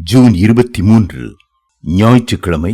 June 23 ஞாயிற்றுக்கிழமை.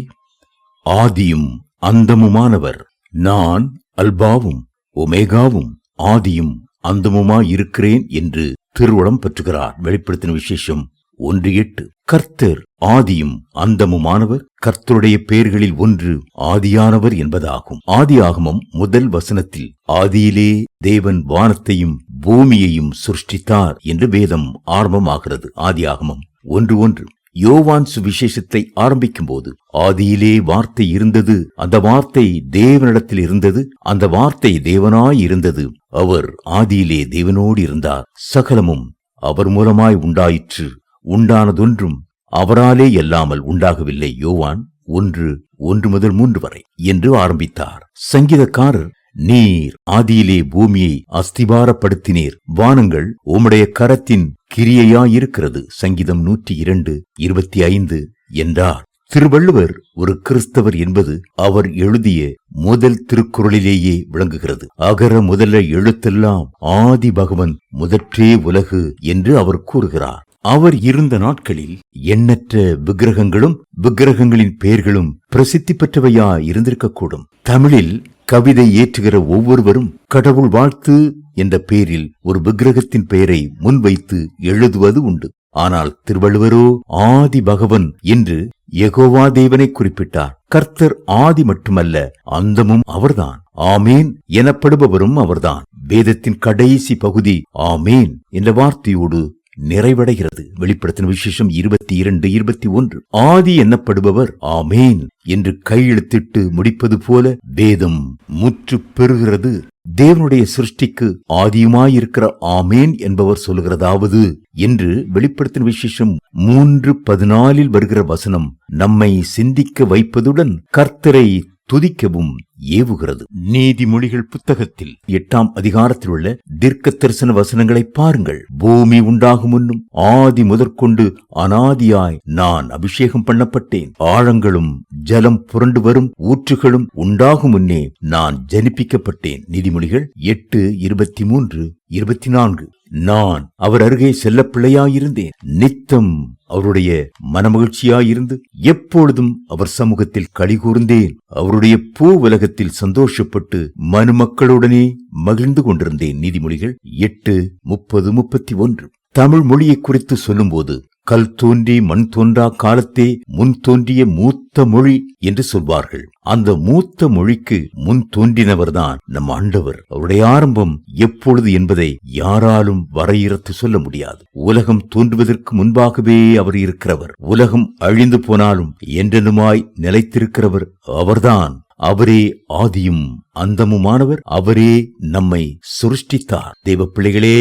ஆதியும் அந்தமுமானவர். நான் அல்பாவும் ஒமேகாவும் ஆதியும் அந்தமுமாயிருக்கிறேன் என்று திருவுளம் பற்றுகிறார். வெளிப்படுத்தின விசேஷம் 1:8. கர்த்தர் ஆதியும் அந்தமுமானவர். கர்த்தருடைய பெயர்களில் ஒன்று ஆதியானவர் என்பதாகும். ஆதியாகமம் 1 வசனத்தில் ஆதியிலே தேவன் வானத்தையும் பூமியையும் சிருஷ்டித்தார் என்று வேதம் ஆரம்பமாகிறது. ஆதியாகமம் 1:1. யோவான் சுவிசேஷத்தை ஆரம்பிக்கும் போது ஆதியிலே வார்த்தை இருந்தது, அந்த வார்த்தை தேவனிடத்தில் இருந்தது, அந்த வார்த்தை தேவனாய் இருந்தது, அவர் ஆதியிலே தேவனோடு இருந்தார், சகலமும் அவர் மூலமாய் உண்டாயிற்று, உண்டானதொன்றும் அவராலே அல்லாமல் உண்டாகவில்லை. யோவான் 1:1-3 வரை என்று ஆரம்பித்தார். சங்கீதக்காரர், நீர் ஆதியிலே பூமியை அஸ்திபாரப்படுத்தினீர், வானங்கள் உம்முடைய கரத்தின் கிரியையாயிருக்கிறது. சங்கீதம் 102:25 என்றார். திருவள்ளுவர் ஒரு கிறிஸ்தவர் என்பது அவர் எழுதிய முதல் திருக்குறளிலேயே விளங்குகிறது. அகர முதல எழுத்தெல்லாம் ஆதி பகவன் முதற்றே உலகு என்று அவர் கூறுகிறார். அவர் இருந்த நாட்களில் எண்ணற்ற விக்கிரகங்களும் விக்கிரகங்களின் பெயர்களும் பிரசித்தி பெற்றவையா இருந்திருக்கக்கூடும். தமிழில் கவிதை ஏற்றுகிற ஒவ்வொருவரும் கடவுள் வாழ்த்து என்ற பெயரில் ஒரு விக்கிரகத்தின் பெயரை முன்வைத்து எழுதுவது உண்டு. ஆனால் திருவள்ளுவரோ ஆதி பகவன் என்று யெகோவா தேவனை குறிப்பிட்டார். கர்த்தர் ஆதி மட்டுமல்ல, அந்தமும் அவர்தான். ஆமேன் எனப்படுபவரும் அவர்தான். வேதத்தின் கடைசி பகுதி ஆமேன் என்ற வார்த்தையோடு நிறைவடைகிறது. வெளிப்படுத்தின விசேஷம் 22:21. ஆதி என்னப்படுபவர் ஆமேன் என்று கையெழுத்திட்டு முடிப்பது போல வேதம் முற்று பெறுகிறது. தேவனுடைய சிருஷ்டிக்கு ஆதியுமாயிருக்கிற ஆமேன் என்பவர் சொல்லுகிறதாவது என்று வெளிப்படுத்தின விசேஷம் 3:14 வருகிற வசனம் நம்மை சிந்திக்க வைப்பதுடன் கர்த்தரை துதிக்கவும் ஏவுகிறது. நீதிமொழிகள் புத்தகத்தில் 8ஆம் அதிகாரத்தில் உள்ள தீர்க்க தரிசன வசனங்களை பாருங்கள். பூமி உண்டாகும் முன்னும் ஆதி முதற்கொண்டு அனாதியாய் நான் அபிஷேகம் பண்ணப்பட்டேன், ஆழங்களும் ஜலம் புரண்டு வரும் ஊற்றுகளும் உண்டாகும் முன்னே நான் ஜனிப்பிக்கப்பட்டேன். நீதிமொழிகள் 8:23-24. நான் அவர் அருகே செல்ல பிள்ளையாயிருந்தேன், நித்தம் அவருடைய மனமகிழ்ச்சியாயிருந்து எப்பொழுதும் அவர் சமூகத்தில் களி கூர்ந்தேன், அவருடைய பூ உலகத்தில் சந்தோஷப்பட்டு மனுமக்களுடனே மகிழ்ந்து கொண்டிருந்தேன். நீதிமொழிகள் 8:30-31. தமிழ் மொழியை குறித்து சொல்லும்போது கல் தோன்றி மண் தோன்றா காலத்தே முன் தோன்றிய மூத்த மொழி என்று சொல்வார்கள். அந்த மூத்த மொழிக்கு முன் தோன்றினவர்தான் நம் ஆண்டவர். அவருடைய ஆரம்பம் எப்பொழுது என்பதை யாராலும் வரையறுத்து சொல்ல முடியாது. உலகம் தோன்றுவதற்கு முன்பாகவே அவர் இருக்கிறவர். உலகம் அழிந்து போனாலும் என்றென்றுமாய் நிலைத்திருக்கிறவர் அவர்தான். அவரே ஆதியும் அந்தமுமானவர். அவரே நம்மை சிருஷ்டித்தார். தேவ பிள்ளைகளே,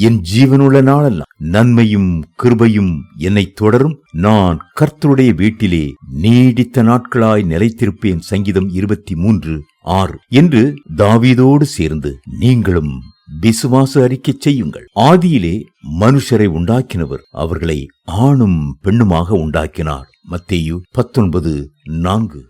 என் ஜீவனுள்ள நாளெல்லாம் நன்மையும் கிருபையும் என்னை தொடரும். நான் கர்த்தருடைய வீட்டிலே நீடித்த நாட்களாய் நிலைத்திருப்பேன். சங்கீதம் 23:6 என்று தாவீதோடு சேர்ந்து நீங்களும் விசுவாச அறிக்கை செய்யுங்கள். ஆதியிலே மனுஷரை உண்டாக்கினவர் அவர்களை ஆணும் பெண்ணுமாக உண்டாக்கினார். மத்தேயு 19:4.